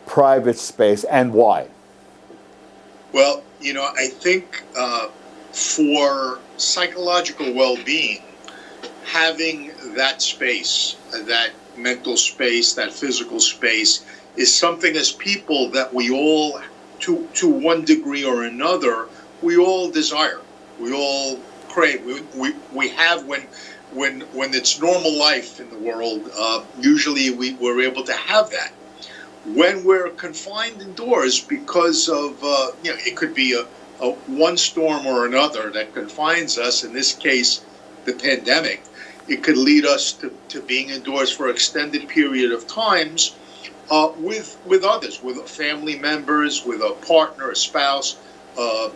private space, and why? Well, you know, I think for psychological well-being, having that space, that mental space, that physical space, is something as people that we all, to one degree or another, we all desire. We all crave. We have when it's normal life in the world. Usually we're able to have that. When we're confined indoors because of you know, it could be a one storm or another that confines us. In this case, the pandemic. It could lead us to being indoors for an extended period of times with others, with family members, with a partner, a spouse, a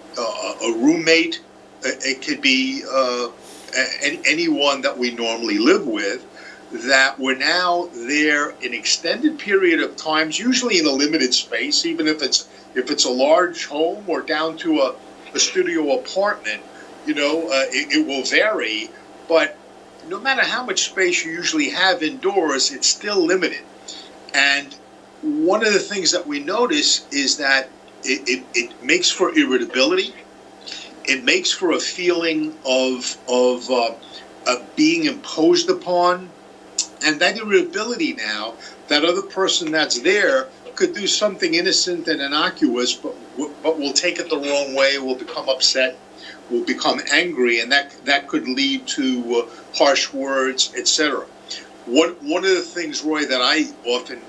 roommate. It could be anyone that we normally live with, that we're now there an extended period of times, usually in a limited space, even if it's a large home or down to a studio apartment. You know, it will vary, but no matter how much space you usually have indoors, it's still limited. And one of the things that we notice is that it makes for irritability. It makes for a feeling of being imposed upon. And that irritability now, that other person that's there could do something innocent and innocuous, but will take it the wrong way, will become upset, will become angry, and that could lead to harsh words, etc. One of the things, Roy, that I often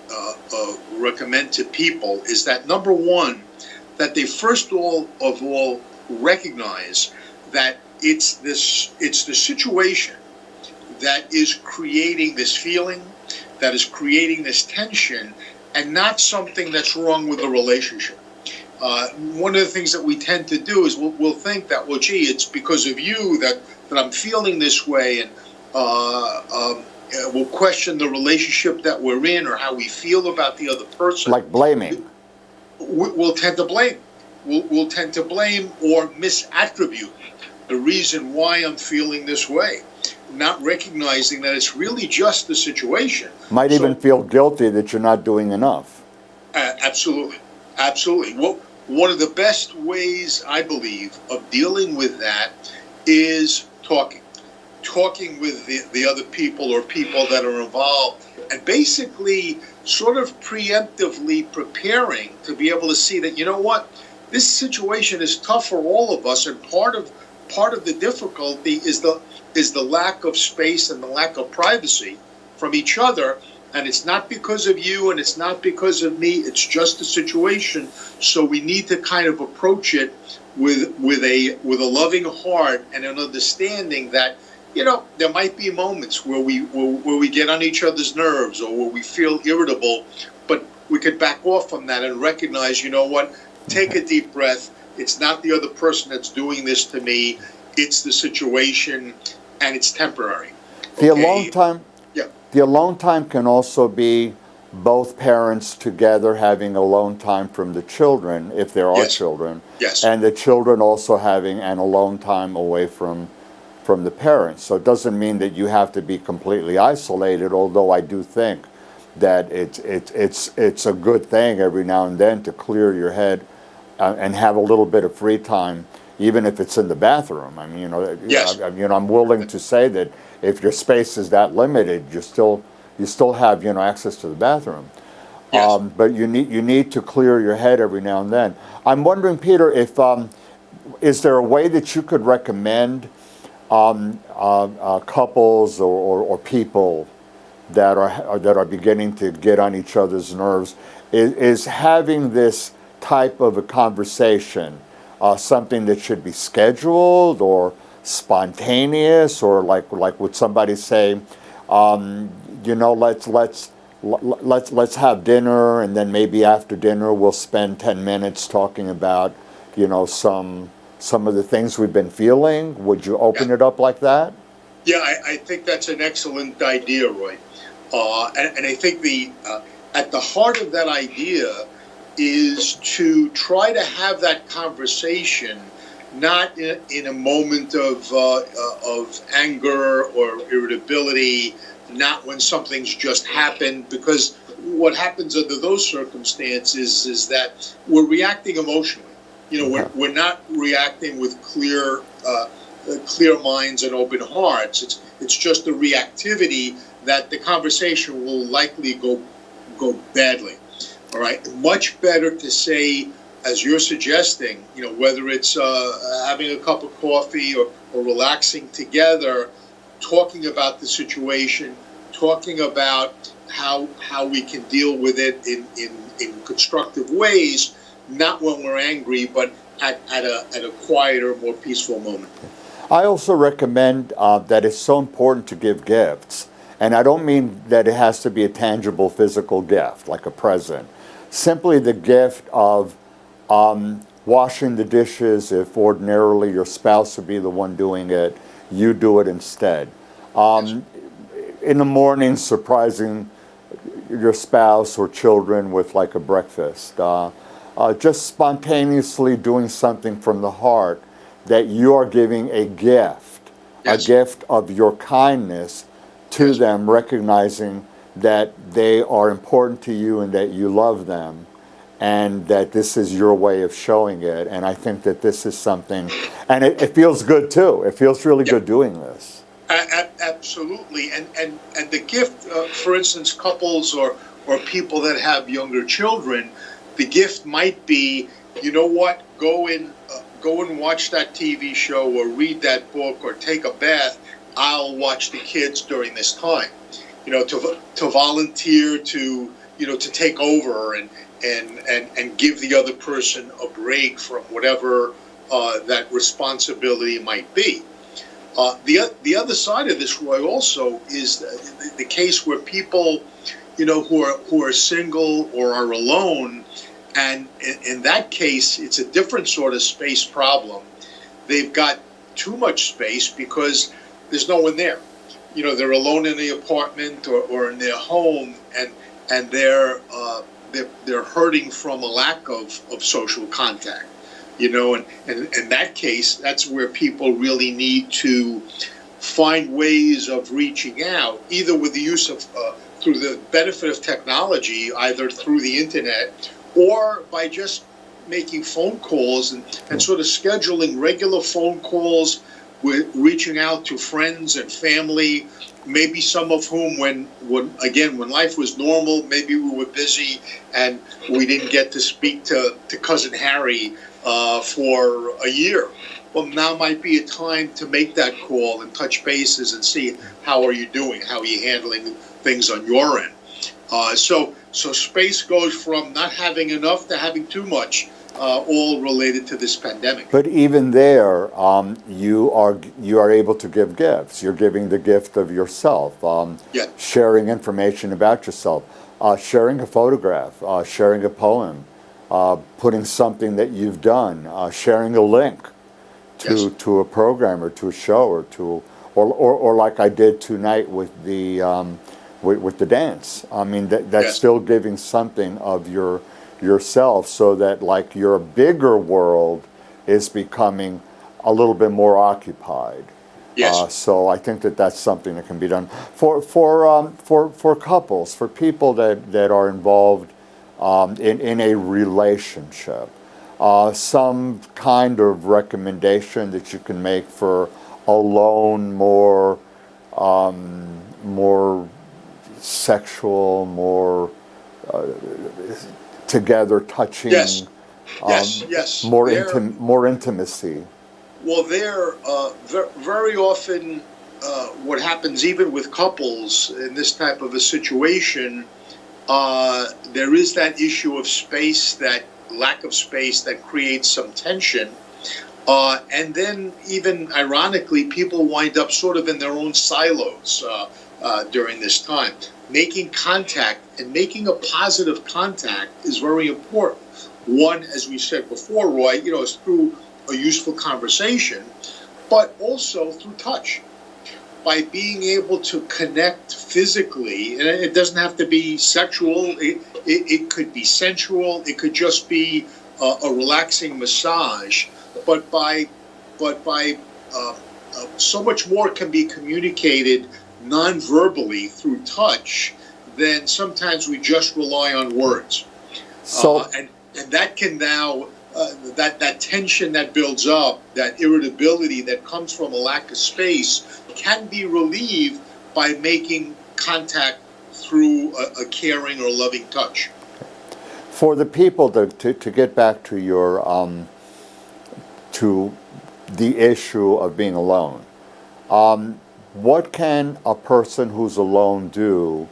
recommend to people is that, number one, that they first of all recognize that it's the situation that is creating this feeling, that is creating this tension, and not something that's wrong with the relationship. One of the things that we tend to do is we'll think that, well, gee, it's because of you that I'm feeling this way, and we'll question the relationship that we're in or how we feel about the other person. Like blaming. We'll tend to blame. We'll tend to blame or misattribute the reason why I'm feeling this way, not recognizing that it's really just the situation. Might even feel guilty that you're not doing enough. Absolutely. Absolutely. Well, one of the best ways, I believe, of dealing with that is talking with the other people or people that are involved, and basically sort of preemptively preparing to be able to see that, you know what, this situation is tough for all of us, and part of the difficulty is the lack of space and the lack of privacy from each other. And it's not because of you, and it's not because of me. It's just a situation. So we need to kind of approach it with a loving heart and an understanding that, you know, there might be moments where we get on each other's nerves or where we feel irritable, but we could back off from that and recognize, you know what, take a deep breath. It's not the other person that's doing this to me. It's the situation, and it's temporary. The alone time. Yeah. The alone time can also be both parents together having alone time from the children, if there are Yes. children. Yes. And the children also having an alone time away from the parents. So it doesn't mean that you have to be completely isolated, although I do think that it's a good thing every now and then to clear your head and have a little bit of free time, even if it's in the bathroom. I mean, you know, Yes. I'm willing to say that if your space is that limited, you still have, you know, access to the bathroom. Yes. But you need to clear your head every now and then. I'm wondering, Peter, if is there a way that you could recommend couples or people that are beginning to get on each other's nerves, is having this type of a conversation something that should be scheduled or spontaneous, or like would somebody say, you know, let's have dinner, and then maybe after dinner we'll spend 10 minutes talking about, you know, some of the things we've been feeling. Would you open it up like that? Yeah, I think that's an excellent idea, Roy. And I think at the heart of that idea is to try to have that conversation, not in a moment of anger or irritability, not when something's just happened, because what happens under those circumstances is that we're reacting emotionally. We're not reacting with clear minds and open hearts. It's just a reactivity that the conversation will likely go badly. All right, much better to say, as you're suggesting, whether it's having a cup of coffee or relaxing together, talking about the situation, talking about how we can deal with it in constructive ways, not when we're angry, but at a quieter, more peaceful moment. I also recommend that it's so important to give gifts. And I don't mean that it has to be a tangible physical gift, like a present. Simply the gift of washing the dishes. If ordinarily your spouse would be the one doing it, you do it instead. In the morning, surprising your spouse or children with like a breakfast. Just spontaneously doing something from the heart that you are giving a gift, Yes. a gift of your kindness to Yes. them, recognizing that they are important to you and that you love them, and that this is your way of showing it. And I think that this is something, and it feels good too. It feels really good doing this. Absolutely, and the gift, for instance, couples or people that have younger children, the gift might be, you know what, go and watch that TV show or read that book or take a bath. I'll watch the kids during this time. To volunteer to take over and give the other person a break from whatever that responsibility might be. The other side of this, Roy, also is the case where people, who are single or are alone, and in that case, it's a different sort of space problem. They've got too much space because there's no one there. They're alone in the apartment or in their home, and they're hurting from a lack of social contact. And in that case, that's where people really need to find ways of reaching out, either with the use of through the benefit of technology, either through the internet or by just making phone calls and sort of scheduling regular phone calls, with reaching out to friends and family, maybe some of whom when life was normal, maybe we were busy and we didn't get to speak to cousin Harry for a year. Well, now might be a time to make that call and touch bases and see how are you doing, how are you handling things on your end. So space goes from not having enough to having too much, all related to this pandemic. But even there, you are able to give gifts. You're giving the gift of yourself, sharing information about yourself, sharing a photograph, sharing a poem, putting something that you've done, sharing a link to a program or to a show or like I did tonight with the dance. I mean that's still giving something of yourself, so that like your bigger world is becoming a little bit more occupied. Yes. So I think that that's something that can be done for couples, for people that are involved in a relationship. Some kind of recommendation that you can make for alone, more sexual, more together, touching. Yes. More intimacy. Well, very often what happens even with couples in this type of a situation, there is that issue of space, that lack of space that creates some tension. And then even ironically, people wind up sort of in their own silos during this time. Making contact and making a positive contact is very important. One, as we said before, Roy, is through a useful conversation, but also through touch. by being able to connect physically, and it doesn't have to be sexual, it could be sensual, it could just be a relaxing massage, but by so much more can be communicated non-verbally through touch than sometimes we just rely on words. So, And that can now, that tension that builds up, that irritability that comes from a lack of space, can be relieved by making contact through a caring or loving touch. for the people to get back to your to the issue of being alone, what can a person who's alone do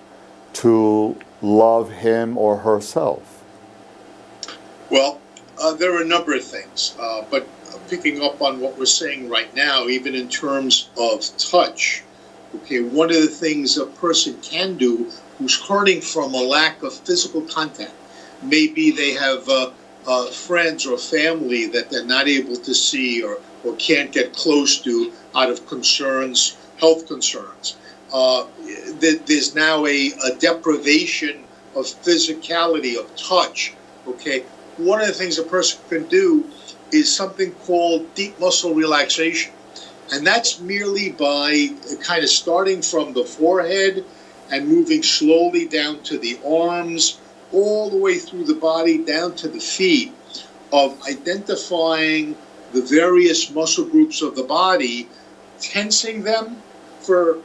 to love him or herself? Well, there are a number of things, but picking up on what we're saying right now, even in terms of touch, okay, one of the things a person can do who's hurting from a lack of physical contact, maybe they have friends or family that they're not able to see or can't get close to out of concerns, health concerns. There's now a deprivation of physicality, of touch, okay? One of the things a person can do is something called deep muscle relaxation. And that's merely by kind of starting from the forehead and moving slowly down to the arms, all the way through the body, down to the feet, of identifying the various muscle groups of the body, tensing them for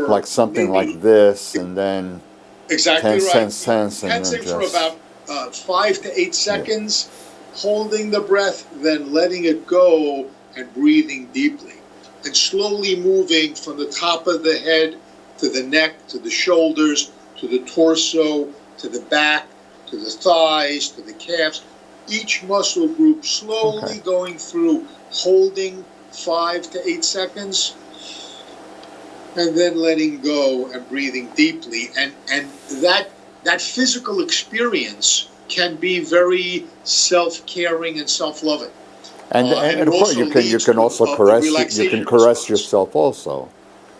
Like something maybe, like this, and then exactly right. tense, and Tensing then for just about 5 to 8 seconds, holding the breath, then letting it go and breathing deeply. And slowly moving from the top of the head to the neck, to the shoulders, to the torso, to the back, to the thighs, to the calves. Each muscle group slowly going through, holding 5 to 8 seconds, and then letting go and breathing deeply. And that physical experience can be very self-caring and self-loving. and of course you can also caress yourself also.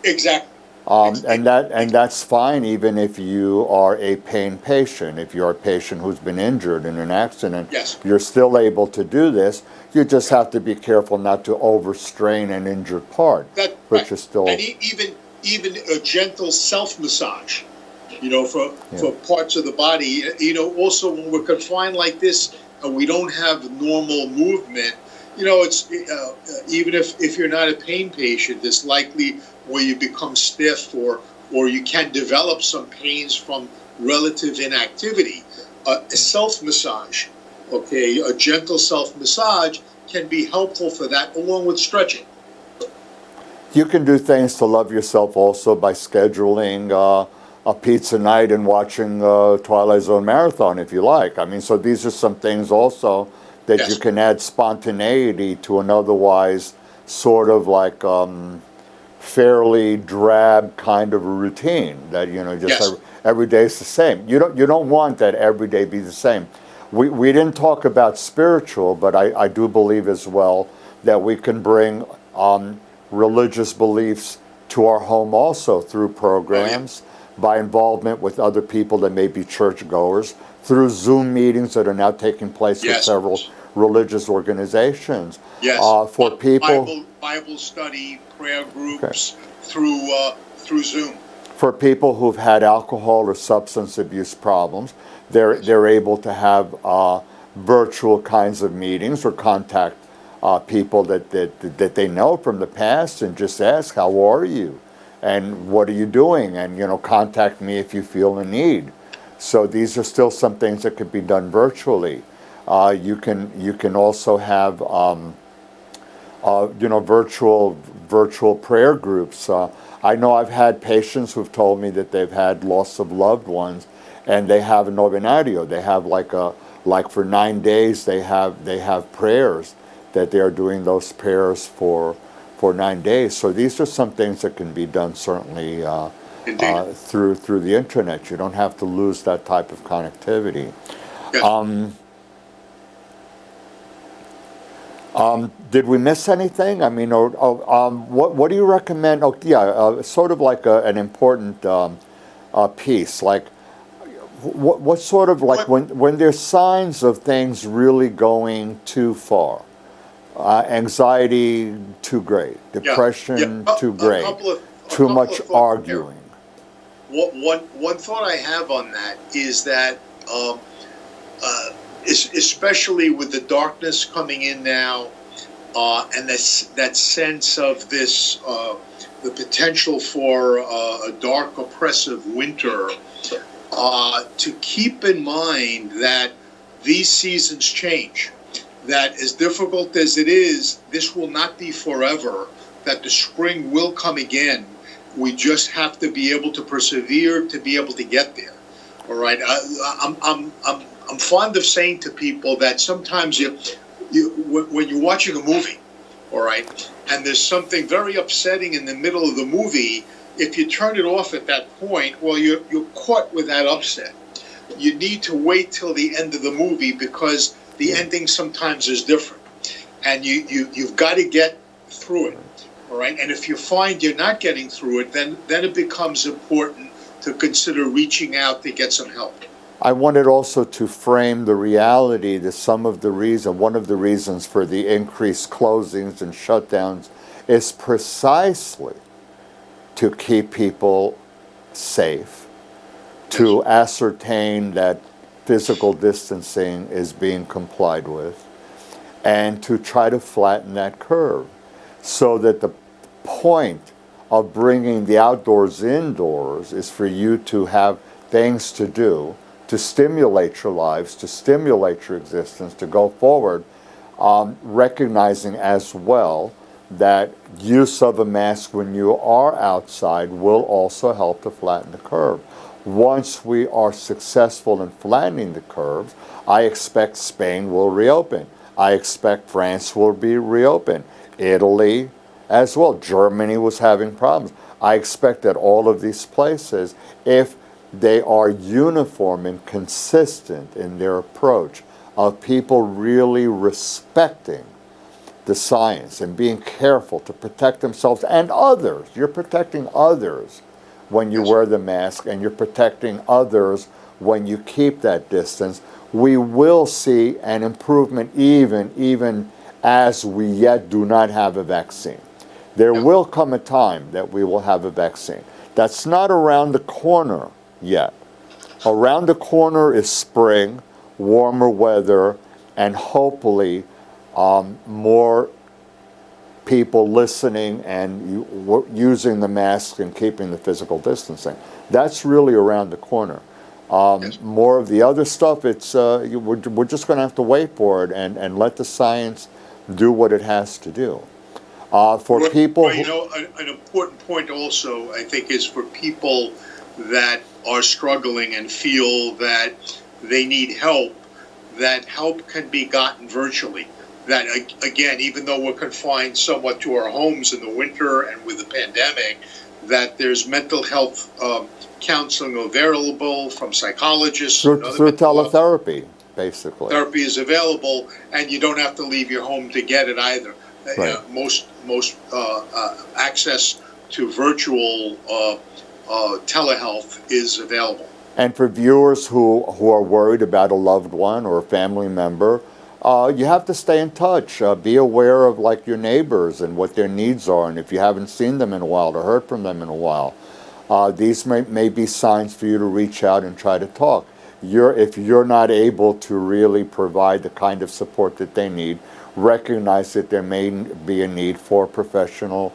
Exactly. And that's fine even if you are a pain patient. If you're a patient who's been injured in an accident, Yes. you're still able to do this. You just have to be careful not to overstrain an injured part, which is still. And even a gentle self-massage, for parts of the body. Also when we're confined like this and we don't have normal movement, it's even if you're not a pain patient, it's likely where you become stiff or you can develop some pains from relative inactivity. A self-massage, a gentle self-massage can be helpful for that, along with stretching. You can do things to love yourself also by scheduling a pizza night and watching Twilight Zone Marathon if you like. I mean, so these are some things also that you can add spontaneity to an otherwise sort of like fairly drab kind of a routine that every day is the same. You don't want that every day be the same. We didn't talk about spiritual, but I do believe as well that we can bring religious beliefs to our home also through programs, by involvement with other people that may be churchgoers, through Zoom meetings that are now taking place with several religious organizations. Yes. For people, Bible study, prayer groups through Zoom. For people who've had alcohol or substance abuse problems, they're able to have virtual kinds of meetings or contact people that they know from the past and just ask, how are you? And what are you doing? And, contact me if you feel a need. So these are still some things that could be done virtually. You can also have, virtual prayer groups. I know I've had patients who've told me that they've had loss of loved ones, and they have a novenario. They have like for 9 days they have prayers that they are doing those prayers for 9 days. So these are some things that can be done certainly through the internet. You don't have to lose that type of connectivity. Did we miss anything? I mean, what do you recommend? Oh, yeah, sort of like an important piece. Like, what sort of like when there's signs of things really going too far, anxiety too great, depression too great, too much arguing. One thought I have on that is that, especially with the darkness coming in now, and that sense of this, the potential for a dark, oppressive winter, to keep in mind that these seasons change, that as difficult as it is, this will not be forever, that the spring will come again. We just have to be able to persevere to be able to get there. All right. I'm fond of saying to people that sometimes when you're watching a movie, all right, and there's something very upsetting in the middle of the movie, if you turn it off at that point, well, you're caught with that upset. You need to wait till the end of the movie because the ending sometimes is different, and you've got to get through it. All right, and if you find you're not getting through it, then it becomes important to consider reaching out to get some help. I wanted also to frame the reality that one of the reasons for the increased closings and shutdowns is precisely to keep people safe, to ascertain that physical distancing is being complied with, and to try to flatten that curve so that the point of bringing the outdoors indoors is for you to have things to do, to stimulate your lives, to stimulate your existence, to go forward, recognizing as well that use of a mask when you are outside will also help to flatten the curve. Once we are successful in flattening the curve, I expect Spain will reopen. I expect France will be reopened. Italy as well. Germany was having problems. I expect that all of these places, if they are uniform and consistent in their approach of people really respecting the science and being careful to protect themselves and others. You're protecting others when you wear the mask, and you're protecting others when you keep that distance. We will see an improvement even as we yet do not have a vaccine. There will come a time that we will have a vaccine. That's not around the corner yet. Around the corner is spring, warmer weather, and hopefully more people listening and using the mask and keeping the physical distancing. That's really around the corner. More of the other stuff, we're just going to have to wait for it and let the science do what it has to do. For people, an important point also, I think, is for people that are struggling and feel that they need help, that help can be gotten virtually. That, again, even though we're confined somewhat to our homes in the winter and with the pandemic, that there's mental health counseling available from psychologists. Through teletherapy, basically. Therapy is available, and you don't have to leave your home to get it either. Right. Most access to virtual telehealth is available. And for viewers who are worried about a loved one or a family member, you have to stay in touch. Be aware of your neighbors and what their needs are, and if you haven't seen them in a while or heard from them in a while, these may be signs for you to reach out and try to talk. If you're not able to really provide the kind of support that they need, recognize that there may be a need for professional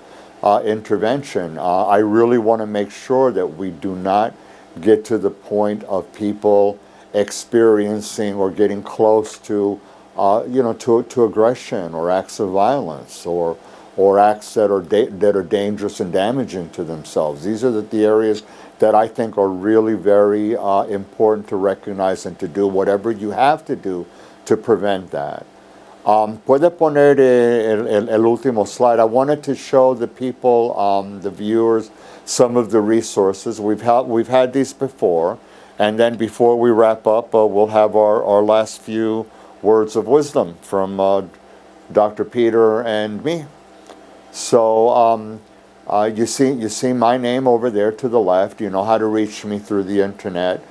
intervention. I really want to make sure that we do not get to the point of people experiencing or getting close to aggression or acts of violence or acts that are dangerous and damaging to themselves. These are the areas that I think are really very important to recognize and to do whatever you have to do to prevent that. Puede poner el último slide. I wanted to show the people, the viewers, some of the resources. We've had these before, and then before we wrap up, we'll have our last few words of wisdom from Dr. Peter and me. So you see my name over there to the left. You know how to reach me through the internet.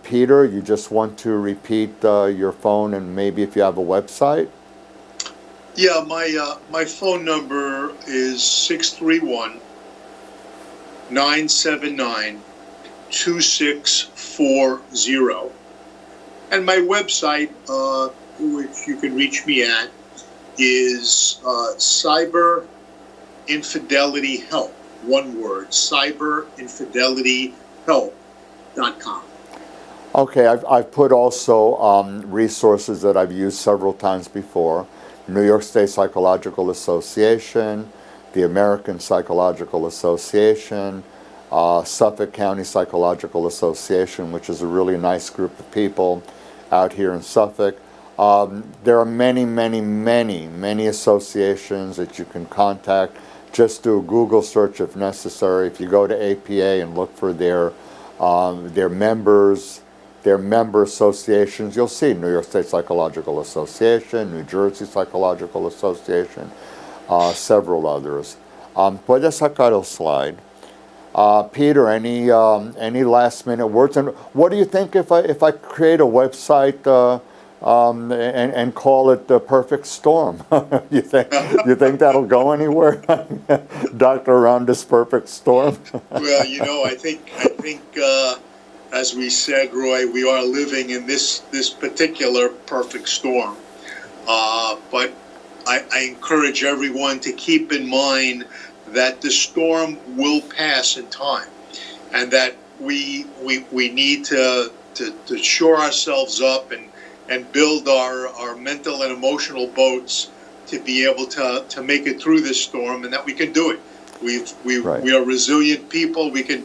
Peter, you just want to repeat your phone and maybe if you have a website? Yeah, my phone number is 631-979-2640. And my website, which you can reach me at, is Cyber Infidelity Help. One word, cyberinfidelityhelp.com. Okay, I've put also resources that I've used several times before. New York State Psychological Association, the American Psychological Association, Suffolk County Psychological Association, which is a really nice group of people out here in Suffolk. There are many associations that you can contact. Just do a Google search if necessary. If you go to APA and look for their members, their member associations, you'll see New York State Psychological Association, New Jersey Psychological Association, several others. Puedes sacar el slide. Peter, any last minute words? And what do you think if I create a website and call it the Perfect Storm? you think that'll go anywhere? Dr. Aranda's Perfect Storm? Well, I think as we said, Roy, we are living in this particular perfect storm. But I encourage everyone to keep in mind that the storm will pass in time, and that we need to shore ourselves up and build our mental and emotional boats to be able to make it through this storm, and that we can do it. We are resilient people. We can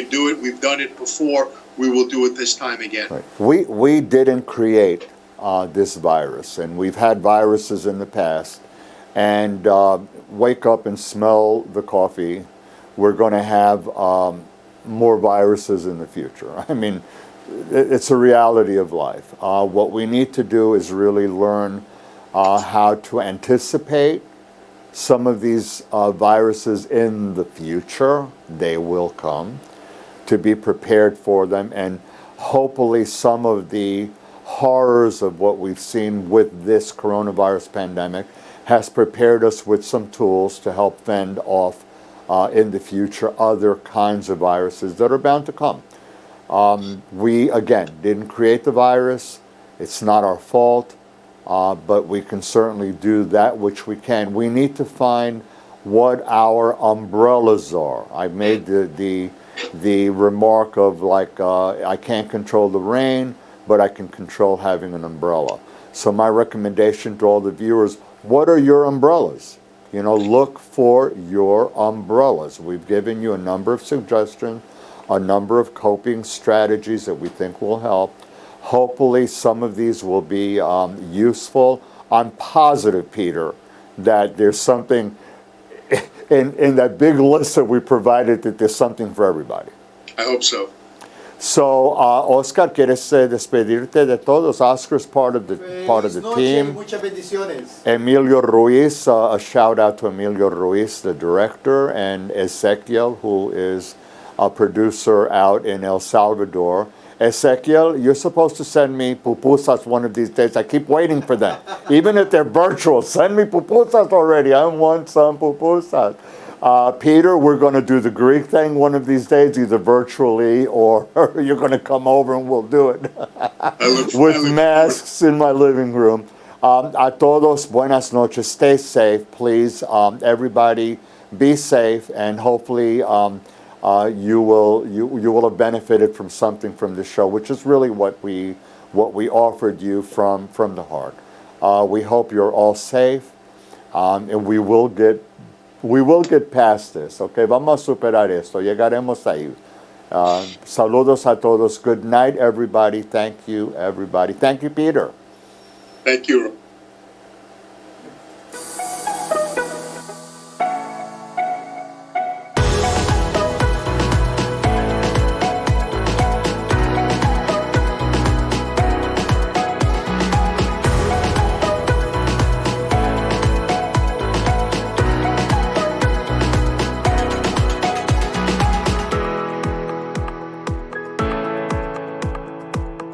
do it. We've done it before. We will do it this time again. Right. We didn't create this virus, and we've had viruses in the past. And wake up and smell the coffee. We're going to have more viruses in the future. I mean, it's a reality of life. What we need to do is really learn how to anticipate some of these viruses in the future. They will come. To be prepared for them, and hopefully some of the horrors of what we've seen with this coronavirus pandemic has prepared us with some tools to help fend off in the future other kinds of viruses that are bound to come. We, again, didn't create the virus. It's not our fault, but we can certainly do that which we can. We need to find what our umbrellas are. I made the remark of I can't control the rain, but I can control having an umbrella. So my recommendation to all the viewers, what are your umbrellas? Look for your umbrellas. We've given you a number of suggestions, a number of coping strategies that we think will help. Hopefully some of these will be useful. I'm positive, Peter, that there's something in that big list that we provided, that there's something for everybody. I hope so. So, Oscar, ¿quieres despedirte de todos? Oscar's part of the team. Muchas bendiciones. Emilio Ruiz, a shout out to Emilio Ruiz, the director, and Ezequiel, who is a producer out in El Salvador. Ezequiel, you're supposed to send me pupusas one of these days. I keep waiting for them. Even if they're virtual, send me pupusas already. I want some pupusas. Peter, we're going to do the Greek thing one of these days, either virtually or you're going to come over and we'll do it. With masks in my living room. A todos, buenas noches. Stay safe, please. Everybody, be safe, and hopefully you will have benefited from something from this show, which is really what we offered you from the heart. We hope you're all safe, and we will get past this. Okay, vamos a superar esto. Llegaremos ahí. Saludos a todos. Good night, everybody. Thank you, everybody. Thank you, Peter. Thank you.